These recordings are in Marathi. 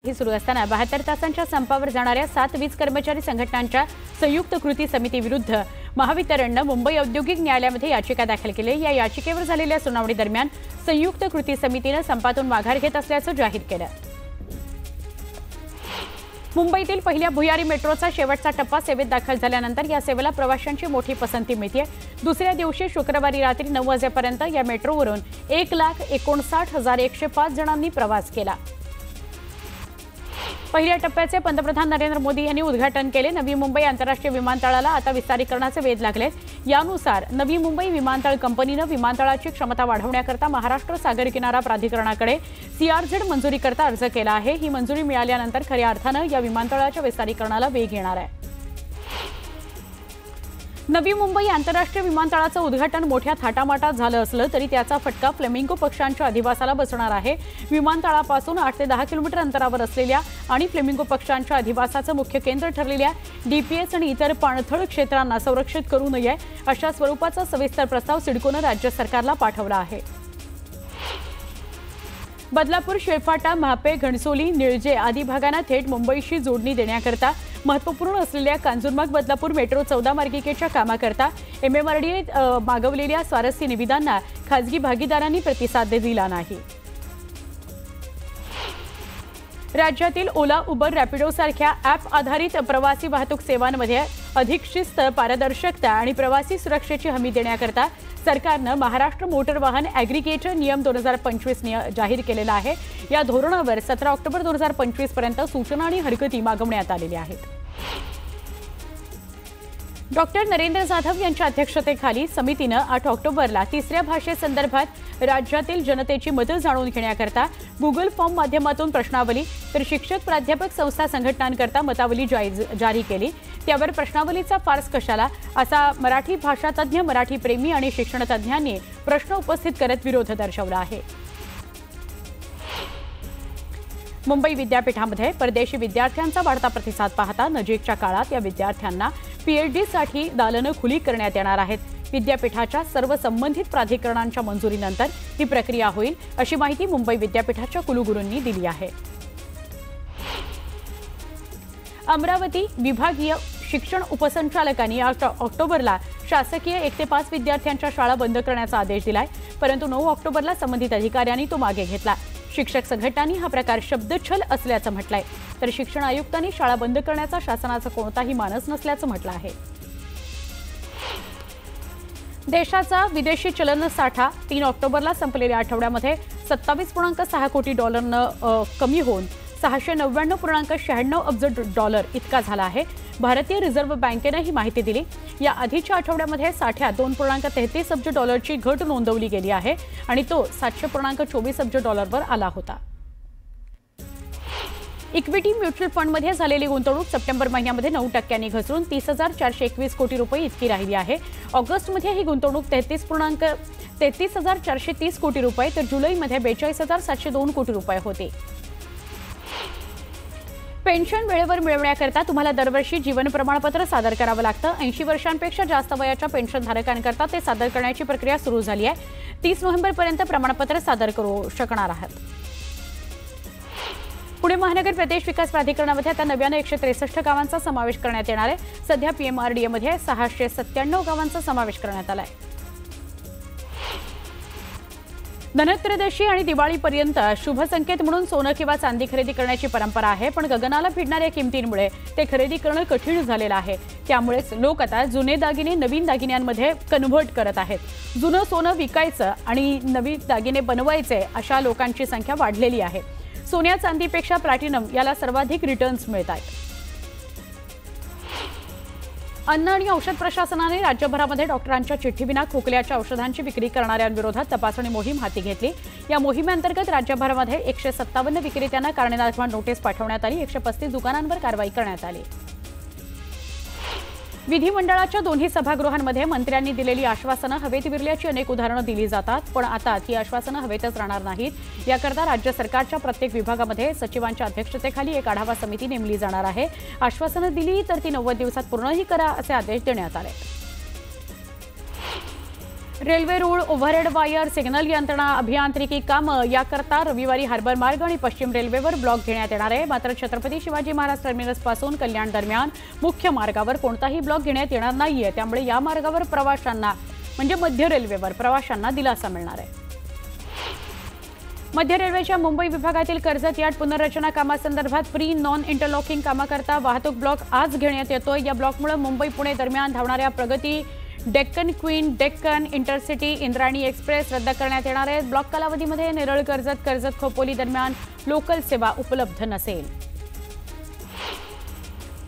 पावसाळ्यासाठी सुरू असताना 72 तासांच्या संपावर जाणाऱ्या 7 वीज कर्मचारी संघटनांच्या संयुक्त कृती समितीविरुद्ध महावितरणने मुंबई औद्योगिक न्यायालयामध्ये याचिका दाखल केली। या याचिकेवर झालेल्या सुनावणी दरम्यान संयुक्त कृती समितीने संपातून माघार घेत असल्याचं जाहीर केलं। मुंबईतील पहिल्या भुयारी मेट्रोचा शेवटचा टप्पा सेवेत दाखल झाल्यानंतर या सेवेला प्रवाशांची मोठी पसंती मिळते। दुसऱ्या दिवशी शुक्रवारी रात्री 9 वाजेपर्यंत या मेट्रोवरून 1,59,105 जणांनी प्रवास केला। पहिल्या टप्प्याचे पंतप्रधान नरेंद्र मोदी यांनी उद्घाटन केले। नवी मुंबई आंतरराष्ट्रीय विमानतळाला आता विस्तारीकरणाचे वेध लागले। यानुसार नवी मुंबई विमानतळ कंपनीने विमानतळाची क्षमता वाढवण्याकरता महाराष्ट्र सागर किनारा प्राधिकरणाकडे CRZ मंजुरीकरता अर्ज केला आहे। ही मंजुरी मिळाल्यानंतर खऱ्या अर्थाने या विमानतळाच्या विस्तारीकरणाला वेग येणार आहे। नवी मुंबई आंतरराष्ट्रीय विमानतळाचं उद्घाटन मोठ्या थाटामाटात झालं असलं तरी त्याचा फटका फ्लेमिंगो पक्ष्यांच्या अधिवासाला बसणार आहे। विमानतळापासून 8 ते 10 किलोमीटर अंतरावर असलेल्या आणि फ्लेमिंगो पक्ष्यांच्या अधिवासाचं मुख्य केंद्र ठरलेल्या DPS आणि इतर पाणथळ क्षेत्रांना संरक्षित करू नये अशा स्वरूपाचा सविस्तर प्रस्ताव सिडकोने राज्य सरकारला पाठवला आहे। बदलापूर, शेळफाटा, म्हापे, घणसोली, निळजे आदी भागांना थेट मुंबईशी जोडणी देण्याकरता महत्त्वपूर्ण असलेल्या कांजूरमार्ग बदलापूर मेट्रो 14 मार्गिकेच्या कामाकरता MMRDA मागवलेल्या स्वारस्य निविदांना खासगी भागीदारांनी प्रतिसाद दिला नाही। राज्यातील ओला, उबर, रॅपिडो सारख्या ॲप आधारित प्रवासी वाहतूक सेवांमध्ये अधिक शिस्त, पारदर्शकता आणि प्रवासी सुरक्षेची हमी देण्याकरता सरकारने महाराष्ट्र मोटर वाहन ॲग्रिगेटर नियम 2025 जाहीर केलेला आहे। या धोरणावर 17 ऑक्टोबर 2025 पर्यंत सूचना आणि हरकती मागवण्यात आलेल्या आहेत। डॉक्टर नरेंद्र जाधव यांच्या अध्यक्षतेखाली समितीने 8 ऑक्टोबरला तिसऱ्या भाषेसंदर्भात राज्यातील जनतेची मतं जाणून घेण्याकरता गुगल फॉर्म माध्यमातून प्रश्नावली तर शिक्षक, प्राध्यापक संस्था संघटनांकरता मतावली जारी केली। त्यावर प्रश्नावलीचा फार्स कशाला असा मराठी भाषा तज्ज्ञ, मराठी प्रेमी आणि शिक्षण तज्ज्ञांनी प्रश्न उपस्थित करत विरोध दर्शवला आहे। मुंबई विद्यापीठामध्ये परदेशी विद्यार्थ्यांचा वाढता प्रतिसाद पाहता नजीकच्या काळात या विद्यार्थ्यांना PhD साठी दालनं खुली करण्यात येणार आहेत। विद्यापीठाच्या सर्व संबंधित प्राधिकरणांच्या मंजुरीनंतर ही प्रक्रिया होईल अशी माहिती मुंबई विद्यापीठाच्या कुलगुरूंनी दिली आहे। अमरावती विभागीय शिक्षण उपसंचालकांनी 8 ऑक्टोबरला शासकीय 1 ते 5 विद्यार्थ्यांच्या शाळा बंद करण्याचा आदेश दिलाय, परंतु 9 ऑक्टोबरला संबंधित अधिकाऱ्यांनी तो मागे घेतला। शिक्षक संघटनांनी हा प्रकार शब्दछल असल्याचं म्हटलंय, तर शिक्षण आयुक्तांनी शाळा बंद करण्याचा शासनाचा कोणताही मानस नसल्याचं म्हटलं आहे। देशाचा विदेशी चलन साठा 3 ऑक्टोबरला संपलेल्या आठवड्यामध्ये $27.6 कोटी कमी होऊन $699.96 अब्ज इतका झाला आहे। भारतीय रिझर्व्ह बँकेने ही माहिती दिली। या आधीच्या आठवड्यामध्ये साठ्यात $2.33 अब्ज घट नोंदवली गेली आहे आणि तो $700.24 अब्ज आला होता। इक्विटी म्युच्युअल फंडमध्ये झालेली गुंतवणूक सप्टेंबर महिन्यामध्ये 9% घसरून 30,421 कोटी रुपये इतकी राहिली आहे। ऑगस्टमध्ये ही गुंतवणूक 33,430 कोटी रुपये तर जुलैमध्ये 42,702 कोटी रुपये होती। पेन्शन वेळेवर मिळवण्याकरता तुम्हाला दरवर्षी जीवन प्रमाणपत्र सादर करावं लागतं। 80 वर्षांपेक्षा जास्त वयाच्या पेन्शनधारकांकरता ते सादर करण्याची प्रक्रिया सुरू झाली आहे। 30 नोव्हेंबरपर्यंत प्रमाणपत्र सादर करू शकणार आहात। पुणे महानगर प्रदेश विकास प्राधिकरणामध्ये आता नव्याने 163 गावांचा समावेश करण्यात येणार आहे। सध्या PMRDA मध्ये 697 गावांचा समावेश करण्यात आला आहे। धनत्रयोदशी आणि दिवाळीपर्यंत शुभ संकेत म्हणून सोनं किंवा चांदी खरेदी करण्याची परंपरा आहे, पण गगनाला भिडणाऱ्या किमतींमुळे ते खरेदी करणं कठीण झालेलं आहे। त्यामुळेच लोक आता जुने दागिने नवीन दागिन्यांमध्ये कन्व्हर्ट करत आहेत। जुनं सोनं विकायचं आणि नवीन दागिने बनवायचे अशा लोकांची संख्या वाढलेली आहे। सोन्या चांदीपेक्षा प्लॅटिनम याला सर्वाधिक रिटर्न्स मिळतात। अन्न आणि औषध प्रशासनाने राज्यभरामध्ये डॉक्टरांच्या चिठ्ठीविना खोकल्याच्या औषधांची विक्री करणाऱ्यांविरोधात तपासणी मोहीम हाती घेतली। या मोहिमेअंतर्गत राज्यभरामध्ये 157 विक्रेत्यांना कारणे नोटीस पाठवण्यात आली। 135 दुकानांवर कारवाई करण्यात आली। विधिमंडळाच्या दोन्ही सभागृहांमध्ये मंत्र्यांनी दिलेली आश्वासनं हवेत विरल्याची अनेक उदाहरणं दिली जातात, पण आता ती आश्वासनं हवेतच राहणार नाहीत। याकरता राज्य सरकारच्या प्रत्येक विभागामध्ये सचिवांच्या अध्यक्षतेखाली एक आढावा समिती नेमली जाणार आहे। आश्वासनं दिली तर ती 90 दिवसात पूर्णही करा असे आदेश देण्यात आले। रेल्वे रूळ, ओव्हरहेड वायर, सिग्नल यंत्रणा, अभियांत्रिकी कामं याकरता रविवारी हार्बर मार्ग आणि पश्चिम रेल्वेवर ब्लॉक घेण्यात येणार आहे। मात्र छत्रपती शिवाजी महाराज टर्मिनस पासून कल्याण दरम्यान मुख्य मार्गावर कोणताही ब्लॉक घेण्यात येणार नाहीये। त्यामुळे या मार्गावर प्रवाशांना म्हणजे मध्य रेल्वेवर प्रवाशांना दिलासा मिळणार आहे। मध्य रेल्वेच्या मुंबई विभागातील कर्जत यार्ड पुनर्रचना कामासंदर्भात प्री नॉन इंटरलॉकिंग कामाकरता वाहतूक ब्लॉक आज घेण्यात येतोय। या ब्लॉकमुळे मुंबई पुणे दरम्यान धावणाऱ्या प्रगती, Deccan queen, Deccan intercity, Indrayani express रद्द करण्यात येणार आहे। ब्लॉक कालावधीमध्ये नेरळ कर्जत, कर्जत खोपोली दरम्यान लोकल सेवा उपलब्ध नसेल।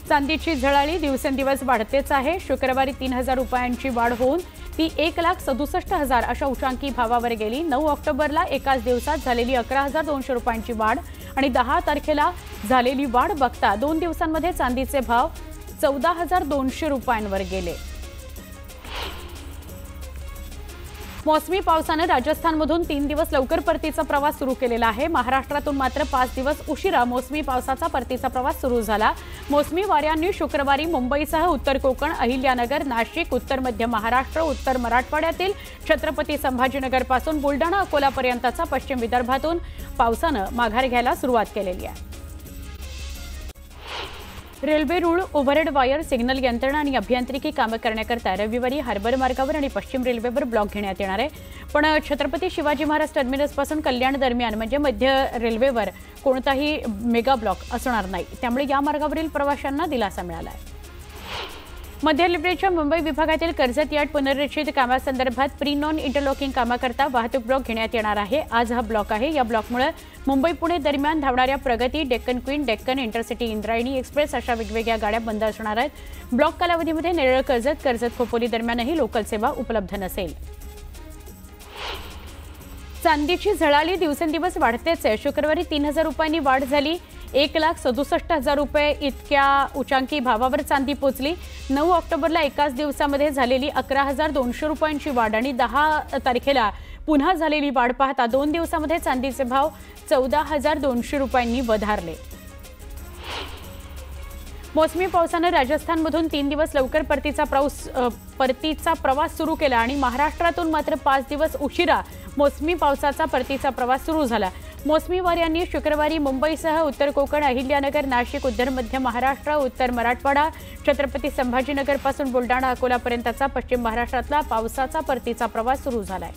चांदीची झळाळी दिवसेंदिवस वाढतेच आहे। शुक्रवारी 3000 रुपयांची वाढ होऊन ती 1,67,000 अशा उच्चांकी भावावर गेली। 9 ऑक्टोबरला एकाच दिवसात झालेली 11,200 रुपयांची वाढ आणि 10 तारखेला झालेली वाढ बघता 2 दिवसांमध्ये चांदीचे भाव 14,200 रुपयांवर गेले। मोसमी पावसाने राजस्थानमधून 3 दिवस लवकर परतीचा प्रवास सुरू केलेला आहे। महाराष्ट्रातून मात्र 5 दिवस उशिरा मोसमी पावसाचा परतीचा प्रवास सुरू झाला। मोसमी वाऱ्यांनी शुक्रवारी मुंबईसह उत्तर कोकण, अहिल्यानगर, नाशिक, उत्तर मध्य महाराष्ट्र, उत्तर मराठवाड्यातील छत्रपती संभाजीनगर पासून बुलढाणा अकोलापर्यंतचा पश्चिम विदर्भातून पावसाने माघार घ्यायला सुरुवात केलेली आहे। रेल्वे रूळ, ओव्हरहेड वायर, सिग्नल यंत्रणा आणि अभियांत्रिकी कामं करण्याकरता रविवारी हार्बर मार्गावर आणि पश्चिम रेल्वेवर ब्लॉक घेण्यात येणार आहे। पण छत्रपती शिवाजी महाराज टर्मिनस पासून कल्याण दरम्यान म्हणजे मध्य रेल्वेवर कोणताही मेगा ब्लॉक असणार नाही। त्यामुळे या मार्गावरील प्रवाशांना दिलासा मिळाला आहे। मध्य रेल्वेच्या मुंबई विभागातील कर्जत यार्ड पुनर्रचित कामासंदर्भात प्री नॉन इंटरलॉकिंग कामाकरता वाहतूक ब्लॉक घेण्यात येणार आहे। आज हा ब्लॉक आहे। या ब्लॉकमुळे मुंबई पुणे दरम्यान धावणाऱ्या प्रगती, Deccan queen, Deccan intercity, Indrayani express अशा वेगवेगळ्या गाड्या बंद असणार आहेत। ब्लॉक कालावधीमध्ये नेरळ कर्जत, कर्जत खोपोली दरम्यानही लोकल सेवा उपलब्ध नसेल। चांदीची झळाळी दिवसेंदिवस वाढतेच आहे। शुक्रवारी 3000 रुपयांनी वाढ झाली। 1,67,000 रुपये इतक्या उच्चांकी भावावर चांदी पोचली। 9 ऑक्टोबरला एकाच दिवसामध्ये झालेली 11,200 रुपयांची वाढ आणि 10 तारखेला पुन्हा झालेली वाढ पाहता 2 दिवसामध्ये चांदीचे भाव 14,200 रुपयांनी वधारले। मोसमी पावसाने राजस्थानमधून 3 दिवस लवकर परतीचा प्रवास सुरू केला आणि महाराष्ट्रातून मात्र 5 दिवस उशिरा मोसमी पावसाचा परतीचा प्रवास सुरू झाला। मोसमी वाऱ्यांनी शुक्रवारी मुंबईसह उत्तर कोकण, अहिल्यानगर, नाशिक, उत्तर मध्य महाराष्ट्र, उत्तर मराठवाडा, छत्रपती संभाजीनगर पासून बुलढाणा अकोलापर्यंतचा पश्चिम महाराष्ट्रातला पावसाचा परतीचा प्रवास सुरू झालाय।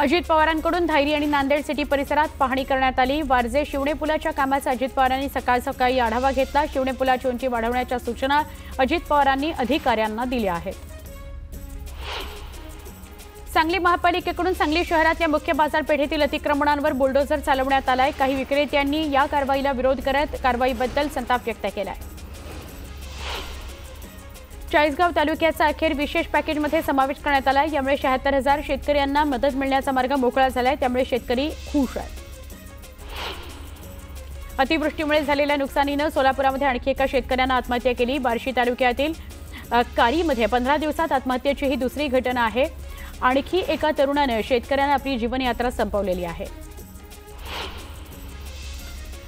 अजित पवारांकडून धायरी आणि नांदेड सिटी परिसरात पाहणी करण्यात आली। वारजे शिवणे पुलाच्या कामाचा अजित पवारांनी सकाळी आढावा घेतला। शिवणे पुलाची उंची वाढवण्याच्या सूचना अजित पवारांनी अधिकाऱ्यांना दिल्या आहेत। सांगली महापालिकेकडून सांगली शहरातल्या मुख्य बाजारपेठेतील अतिक्रमणांवर बुलडोझर चालवण्यात आलाय। काही विक्रेत्यांनी या कारवाईला विरोध करत कारवाईबद्दल संताप व्यक्त केलाय। चाळीसगाव तालुक्याचा अखेर विशेष पॅकेजमध्ये समावेश करण्यात आला। यामुळे 76,000 शेतकऱ्यांना मदत मिळण्याचा मार्ग मोकळा झालाय। त्यामुळे शेतकरी खुश आहेत। अतिवृष्टीमुळे झालेल्या नुकसानीने सोलापुरामध्ये आणखी एका शेतकऱ्याने आत्महत्या केली। बार्शी तालुक्यातील कारीमध्ये 15 दिवसात आत्महत्येची ही दुसरी घटना आहे। आणखी एका तरुणाने शेतकऱ्यांना आपली जीवनयात्रा संपवलेली आहे।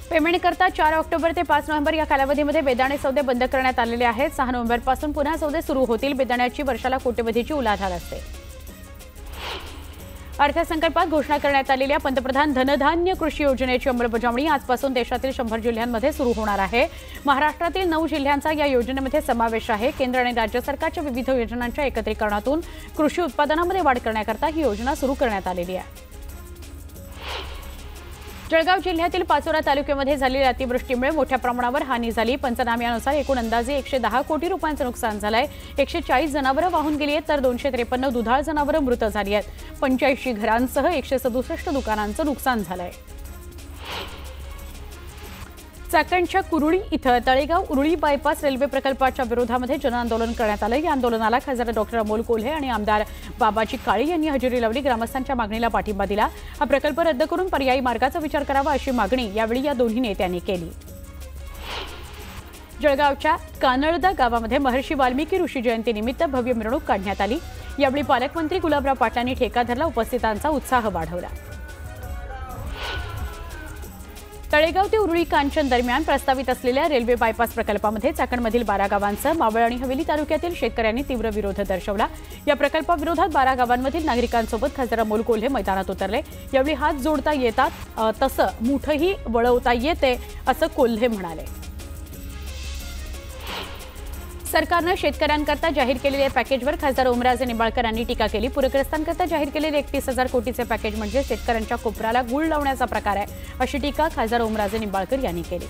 पेमेंट करता 4 ऑक्टोबर ते 5 नोव्हेंबर या कालावधीमध्ये बेदाणे सौदे बंद करण्यात आलेले आहेत। 6 नोव्हेंबरपासून पुन्हा सौदे सुरू होतील। बेदाण्याची वर्षाला कोट्यवधीची उलाढाल असते। अर्थसंकल्पात घोषणा करण्यात आलेल्या पंतप्रधान धनधान्य कृषी योजनेची अंमलबजावणी आजपासून देशातील 100 जिल्ह्यांमध्ये सुरू होणार आहे। महाराष्ट्रातील 9 जिल्ह्यांचा या योजनेमध्ये समावेश आहे। केंद्र आणि राज्य सरकारच्या विविध योजनांच्या एकत्रीकरणातून कृषी उत्पादनामध्ये वाढ करण्याकरता ही योजना सुरू करण्यात आलेली आहे। जळगाव जिल्ह्यातील पाचोरा तालुक्यामध्ये झालेल्या अतिवृष्टीमुळे मोठ्या प्रमाणावर हानी झाली। पंचनाम्यानुसार एकूण अंदाजे 110 कोटी रुपयांचं नुकसान झालंय। 140 जनावरं वाहून गेली आहेत तर 253 दुधाळ जनावरं मृत झाली आहेत। 85 घरांसह 167 दुकानांचं नुकसान झालंय। चाकणच्या कुरुळी इथं तळेगाव उरुळी बायपास रेल्वे प्रकल्पाच्या विरोधामध्ये जनआंदोलन करण्यात आलं। या आंदोलनाला खासदार डॉक्टर अमोल कोल्हे आणि आमदार बाबाजी काळे यांनी हजेरी लावली। ग्रामस्थांच्या मागणीला पाठिंबा दिला। हा प्रकल्प रद्द करून पर्यायी मार्गाचा विचार करावा अशी मागणी यावेळी या दोन्ही नेत्यांनी केली। जळगावच्या कानळदा गावामध्ये महर्षी वाल्मिकी ऋषी जयंतीनिमित्त भव्य मिरवणूक काढण्यात आली। यावेळी पालकमंत्री गुलाबराव पाटलांनी ठेका धरला। उपस्थितांचा उत्साह वाढवला। तळेगाव ते उरुळी कांचन दरम्यान प्रस्तावित असलेल्या रेल्वे बायपास प्रकल्पामध्ये चाकणमधील 12 गावांचा मावळ आणि हवेली तालुक्यातील शेतकऱ्यांनी तीव्र विरोध दर्शवला। या प्रकल्पाविरोधात 12 गावांमधील नागरिकांसोबत खासदार अमोल कोल्हे मैदानात उतरले। यावेळी हात जोडता येतात तसं मुठही वळवता येते असं कोल्हे म्हणाले। सरकारने शेतकऱ्यांकरता जाहीर केलेल्या पॅकेजवर खासदार ओमराजे निंबाळकर यांनी टीका केली। पूरग्रस्तांकरता जाहीर केलेले 31,000 कोटीचे पॅकेज म्हणजे शेतकऱ्यांच्या कोपऱ्याला गूळ लावण्याचा प्रकार आहे, अशी टीका खासदार ओमराजे निंबाळकर यांनी केली।